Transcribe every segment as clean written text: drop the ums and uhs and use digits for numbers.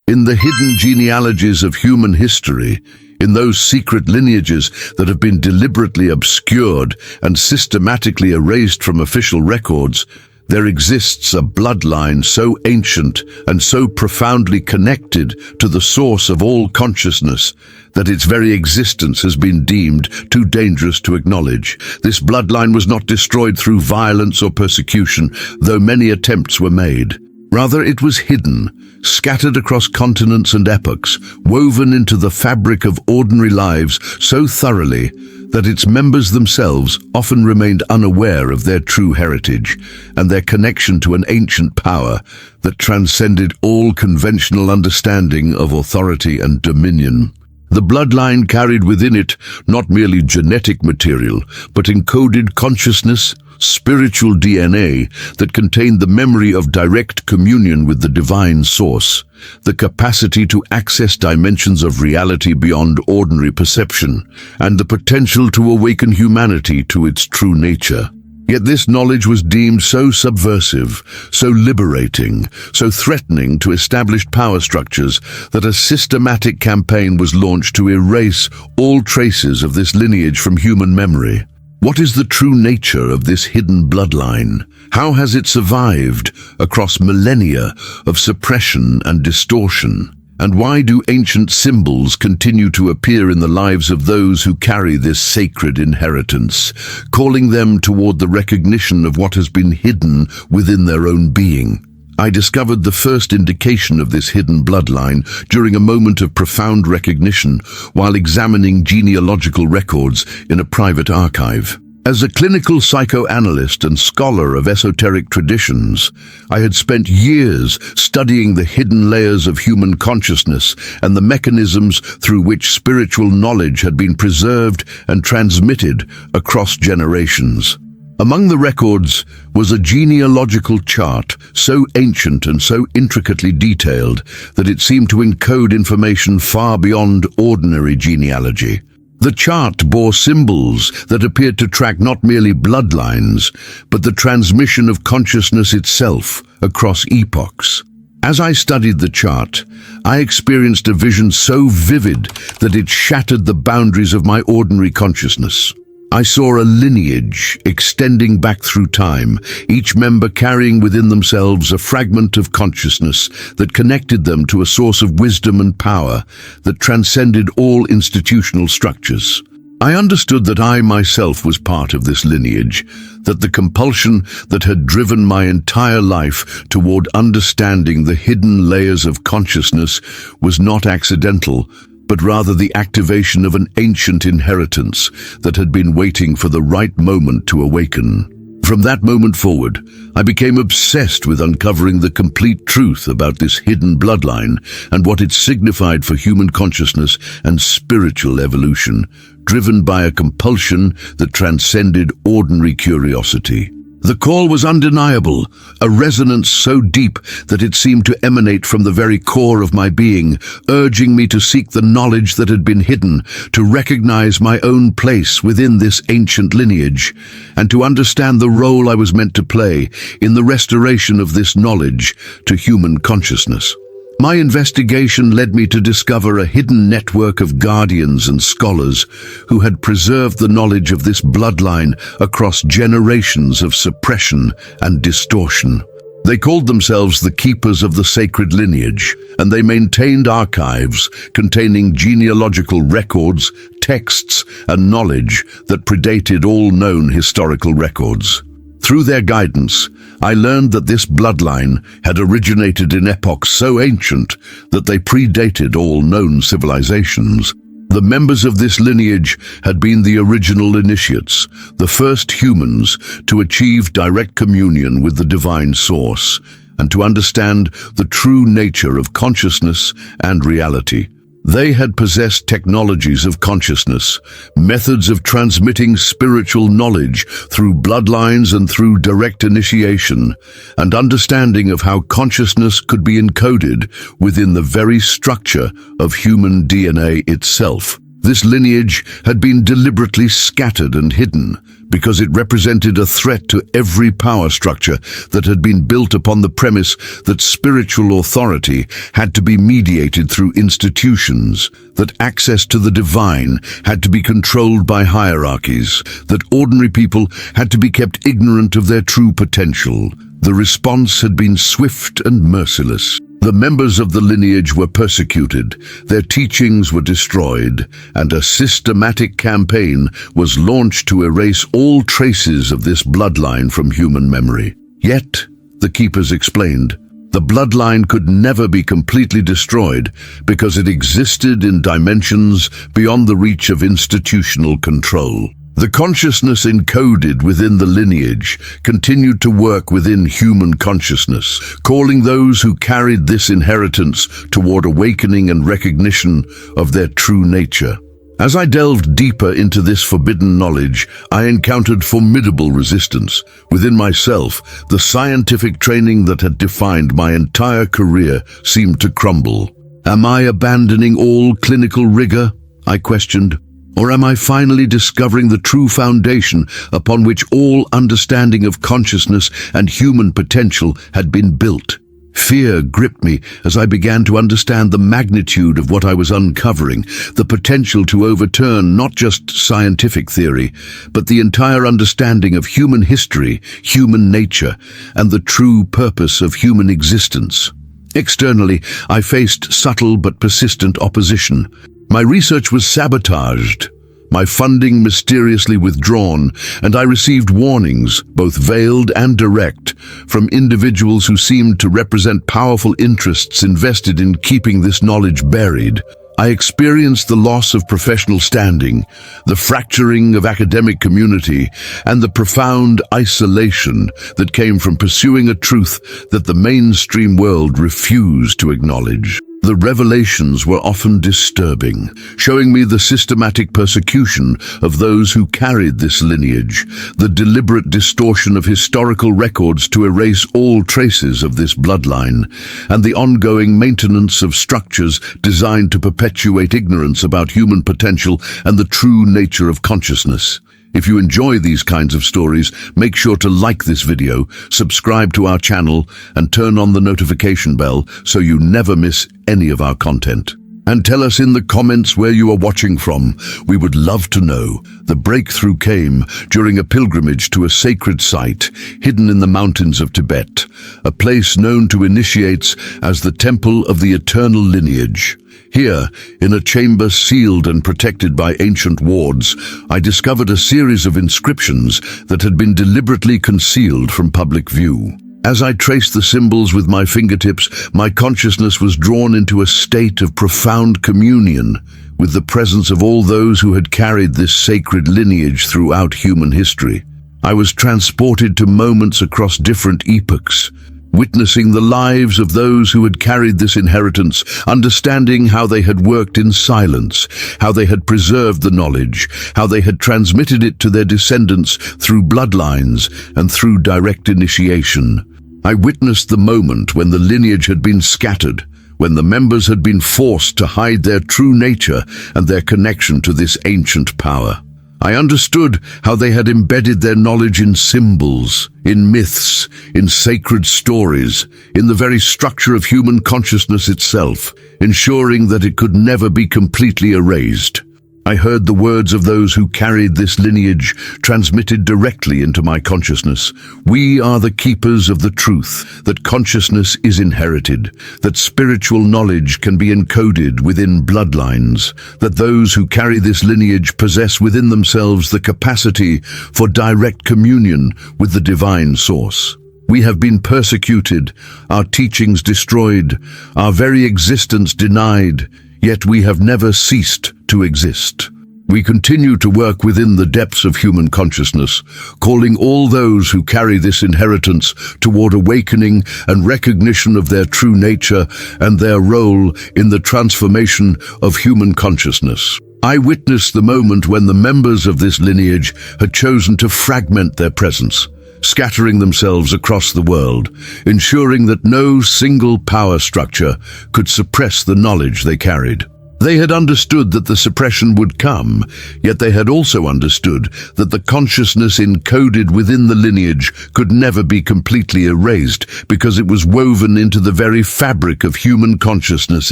In the hidden genealogies of human history, in those secret lineages that have been deliberately obscured and systematically erased from official records, there exists a bloodline so ancient and so profoundly connected to the source of all consciousness that its very existence has been deemed too dangerous to acknowledge. This bloodline was not destroyed through violence or persecution, though many attempts were made. Rather, it was hidden, scattered across continents and epochs, woven into the fabric of ordinary lives so thoroughly that its members themselves often remained unaware of their true heritage and their connection to an ancient power that transcended all conventional understanding of authority and dominion. The bloodline carried within it not merely genetic material, but encoded consciousness, spiritual DNA that contained the memory of direct communion with the divine source, the capacity to access dimensions of reality beyond ordinary perception, and the potential to awaken humanity to its true nature. Yet this knowledge was deemed so subversive, so liberating, so threatening to established power structures that a systematic campaign was launched to erase all traces of this lineage from human memory. What is the true nature of this hidden bloodline? How has it survived across millennia of suppression and distortion? And why do ancient symbols continue to appear in the lives of those who carry this sacred inheritance, calling them toward the recognition of what has been hidden within their own being? I discovered the first indication of this hidden bloodline during a moment of profound recognition while examining genealogical records in a private archive. As a clinical psychoanalyst and scholar of esoteric traditions, I had spent years studying the hidden layers of human consciousness and the mechanisms through which spiritual knowledge had been preserved and transmitted across generations. Among the records was a genealogical chart so ancient and so intricately detailed that it seemed to encode information far beyond ordinary genealogy. The chart bore symbols that appeared to track not merely bloodlines, but the transmission of consciousness itself across epochs. As I studied the chart, I experienced a vision so vivid that it shattered the boundaries of my ordinary consciousness. I saw a lineage extending back through time, each member carrying within themselves a fragment of consciousness that connected them to a source of wisdom and power that transcended all institutional structures. I understood that I myself was part of this lineage, that the compulsion that had driven my entire life toward understanding the hidden layers of consciousness was not accidental, but rather the activation of an ancient inheritance that had been waiting for the right moment to awaken. From that moment forward, I became obsessed with uncovering the complete truth about this hidden bloodline and what it signified for human consciousness and spiritual evolution, driven by a compulsion that transcended ordinary curiosity. The call was undeniable, a resonance so deep that it seemed to emanate from the very core of my being, urging me to seek the knowledge that had been hidden, to recognize my own place within this ancient lineage, and to understand the role I was meant to play in the restoration of this knowledge to human consciousness. My investigation led me to discover a hidden network of guardians and scholars who had preserved the knowledge of this bloodline across generations of suppression and distortion. They called themselves the keepers of the sacred lineage, and they maintained archives containing genealogical records, texts, and knowledge that predated all known historical records. Through their guidance, I learned that this bloodline had originated in epochs so ancient that they predated all known civilizations. The members of this lineage had been the original initiates, the first humans to achieve direct communion with the divine source, and to understand the true nature of consciousness and reality. They had possessed technologies of consciousness, methods of transmitting spiritual knowledge through bloodlines and through direct initiation, and understanding of how consciousness could be encoded within the very structure of human DNA itself. This lineage had been deliberately scattered and hidden because it represented a threat to every power structure that had been built upon the premise that spiritual authority had to be mediated through institutions, that access to the divine had to be controlled by hierarchies, that ordinary people had to be kept ignorant of their true potential. The response had been swift and merciless. The members of the lineage were persecuted, their teachings were destroyed, and a systematic campaign was launched to erase all traces of this bloodline from human memory. Yet, the Keepers explained, the bloodline could never be completely destroyed because it existed in dimensions beyond the reach of institutional control. The consciousness encoded within the lineage continued to work within human consciousness, calling those who carried this inheritance toward awakening and recognition of their true nature. As I delved deeper into this forbidden knowledge, I encountered formidable resistance. Within myself, the scientific training that had defined my entire career seemed to crumble. Am I abandoning all clinical rigor? I questioned. Or am I finally discovering the true foundation upon which all understanding of consciousness and human potential had been built? Fear gripped me as I began to understand the magnitude of what I was uncovering, the potential to overturn not just scientific theory, but the entire understanding of human history, human nature, and the true purpose of human existence. Externally, I faced subtle but persistent opposition. My research was sabotaged, my funding mysteriously withdrawn, and I received warnings, both veiled and direct, from individuals who seemed to represent powerful interests invested in keeping this knowledge buried. I experienced the loss of professional standing, the fracturing of academic community, and the profound isolation that came from pursuing a truth that the mainstream world refused to acknowledge. The revelations were often disturbing, showing me the systematic persecution of those who carried this lineage, the deliberate distortion of historical records to erase all traces of this bloodline, and the ongoing maintenance of structures designed to perpetuate ignorance about human potential and the true nature of consciousness. If you enjoy these kinds of stories, make sure to like this video, subscribe to our channel, and turn on the notification bell so you never miss any of our content. And tell us in the comments where you are watching from. We would love to know. The breakthrough came during a pilgrimage to a sacred site hidden in the mountains of Tibet, a place known to initiates as the Temple of the Eternal Lineage. Here, in a chamber sealed and protected by ancient wards, I discovered a series of inscriptions that had been deliberately concealed from public view. As I traced the symbols with my fingertips, my consciousness was drawn into a state of profound communion with the presence of all those who had carried this sacred lineage throughout human history. I was transported to moments across different epochs, witnessing the lives of those who had carried this inheritance, understanding how they had worked in silence, how they had preserved the knowledge, how they had transmitted it to their descendants through bloodlines and through direct initiation. I witnessed the moment when the lineage had been scattered, when the members had been forced to hide their true nature and their connection to this ancient power. I understood how they had embedded their knowledge in symbols, in myths, in sacred stories, in the very structure of human consciousness itself, ensuring that it could never be completely erased. I heard the words of those who carried this lineage transmitted directly into my consciousness. We are the keepers of the truth, that consciousness is inherited, that spiritual knowledge can be encoded within bloodlines, that those who carry this lineage possess within themselves the capacity for direct communion with the divine source. We have been persecuted, our teachings destroyed, our very existence denied, yet we have never ceased to exist. We continue to work within the depths of human consciousness, calling all those who carry this inheritance toward awakening and recognition of their true nature and their role in the transformation of human consciousness. I witnessed the moment when the members of this lineage had chosen to fragment their presence, scattering themselves across the world, ensuring that no single power structure could suppress the knowledge they carried. They had understood that the suppression would come, yet they had also understood that the consciousness encoded within the lineage could never be completely erased because it was woven into the very fabric of human consciousness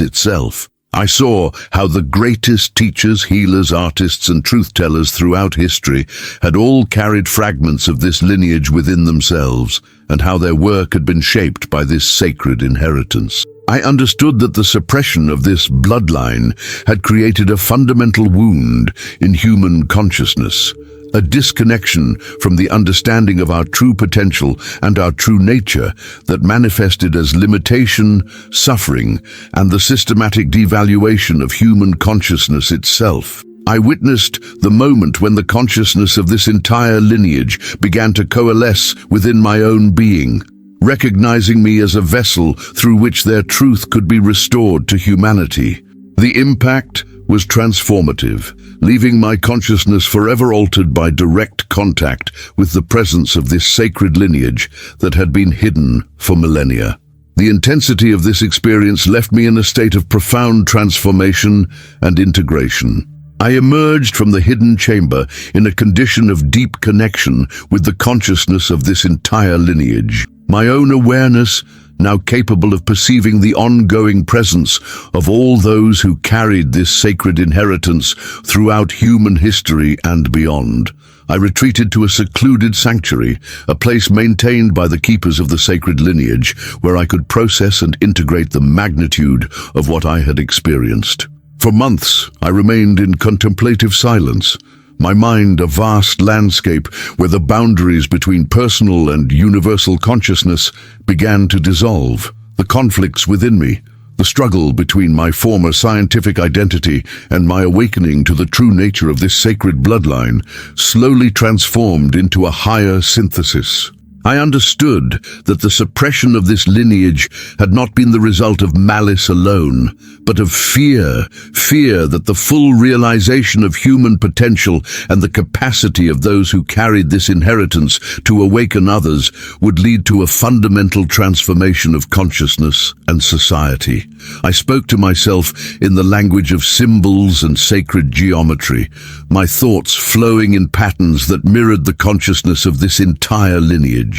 itself. I saw how the greatest teachers, healers, artists, and truth-tellers throughout history had all carried fragments of this lineage within themselves, and how their work had been shaped by this sacred inheritance. I understood that the suppression of this bloodline had created a fundamental wound in human consciousness, a disconnection from the understanding of our true potential and our true nature that manifested as limitation, suffering, and the systematic devaluation of human consciousness itself. I witnessed the moment when the consciousness of this entire lineage began to coalesce within my own being, recognizing me as a vessel through which their truth could be restored to humanity. The impact was transformative, leaving my consciousness forever altered by direct contact with the presence of this sacred lineage that had been hidden for millennia. The intensity of this experience left me in a state of profound transformation and integration. I emerged from the hidden chamber in a condition of deep connection with the consciousness of this entire lineage. My own awareness, now capable of perceiving the ongoing presence of all those who carried this sacred inheritance throughout human history and beyond. I retreated to a secluded sanctuary, a place maintained by the keepers of the sacred lineage, where I could process and integrate the magnitude of what I had experienced. For months, I remained in contemplative silence, my mind a vast landscape where the boundaries between personal and universal consciousness began to dissolve. The conflicts within me, the struggle between my former scientific identity and my awakening to the true nature of this sacred bloodline, slowly transformed into a higher synthesis. I understood that the suppression of this lineage had not been the result of malice alone, but of fear that the full realization of human potential and the capacity of those who carried this inheritance to awaken others would lead to a fundamental transformation of consciousness and society. I spoke to myself in the language of symbols and sacred geometry, my thoughts flowing in patterns that mirrored the consciousness of this entire lineage.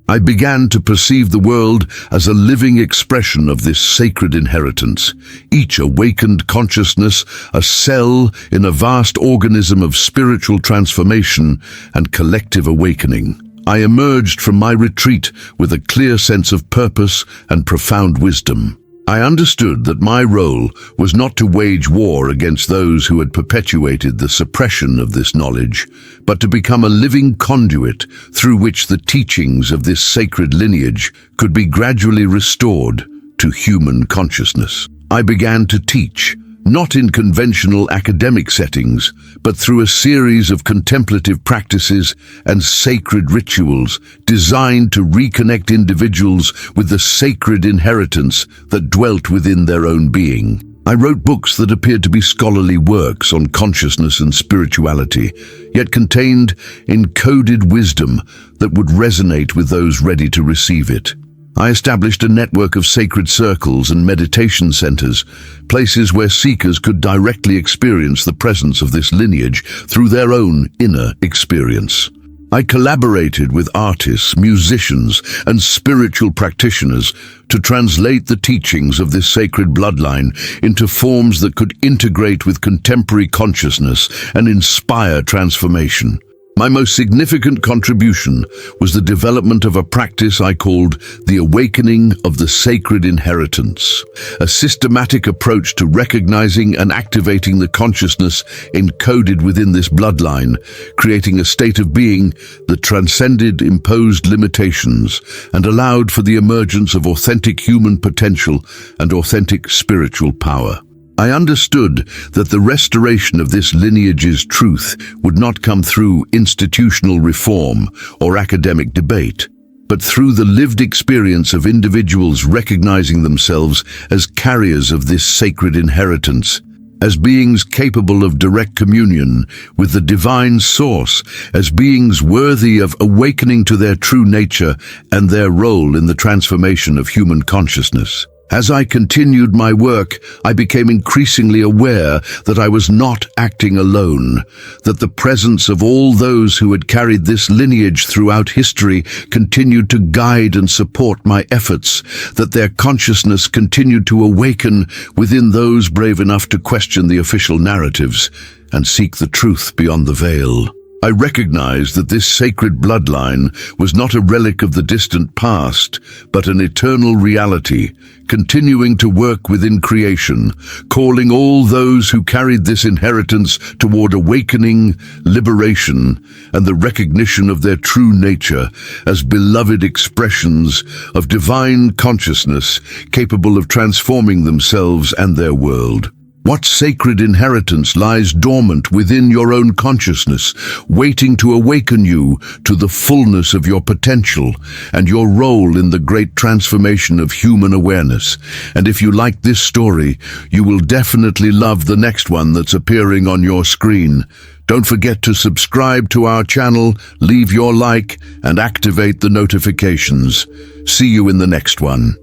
I began to perceive the world as a living expression of this sacred inheritance, each awakened consciousness a cell in a vast organism of spiritual transformation and collective awakening. I emerged from my retreat with a clear sense of purpose and profound wisdom. I understood that my role was not to wage war against those who had perpetuated the suppression of this knowledge, but to become a living conduit through which the teachings of this sacred lineage could be gradually restored to human consciousness. I began to teach, not in conventional academic settings, but through a series of contemplative practices and sacred rituals designed to reconnect individuals with the sacred inheritance that dwelt within their own being. I wrote books that appeared to be scholarly works on consciousness and spirituality, yet contained encoded wisdom that would resonate with those ready to receive it. I established a network of sacred circles and meditation centers, places where seekers could directly experience the presence of this lineage through their own inner experience. I collaborated with artists, musicians, and spiritual practitioners to translate the teachings of this sacred bloodline into forms that could integrate with contemporary consciousness and inspire transformation. My most significant contribution was the development of a practice I called the awakening of the sacred inheritance, a systematic approach to recognizing and activating the consciousness encoded within this bloodline, creating a state of being that transcended imposed limitations and allowed for the emergence of authentic human potential and authentic spiritual power. I understood that the restoration of this lineage's truth would not come through institutional reform or academic debate, but through the lived experience of individuals recognizing themselves as carriers of this sacred inheritance, as beings capable of direct communion with the divine source, as beings worthy of awakening to their true nature and their role in the transformation of human consciousness. As I continued my work, I became increasingly aware that I was not acting alone, that the presence of all those who had carried this lineage throughout history continued to guide and support my efforts, that their consciousness continued to awaken within those brave enough to question the official narratives and seek the truth beyond the veil. I recognized that this sacred bloodline was not a relic of the distant past, but an eternal reality, continuing to work within creation, calling all those who carried this inheritance toward awakening, liberation, and the recognition of their true nature as beloved expressions of divine consciousness capable of transforming themselves and their world. What sacred inheritance lies dormant within your own consciousness, waiting to awaken you to the fullness of your potential and your role in the great transformation of human awareness? And if you like this story, you will definitely love the next one that's appearing on your screen. Don't forget to subscribe to our channel, leave your like, and activate the notifications. See you in the next one.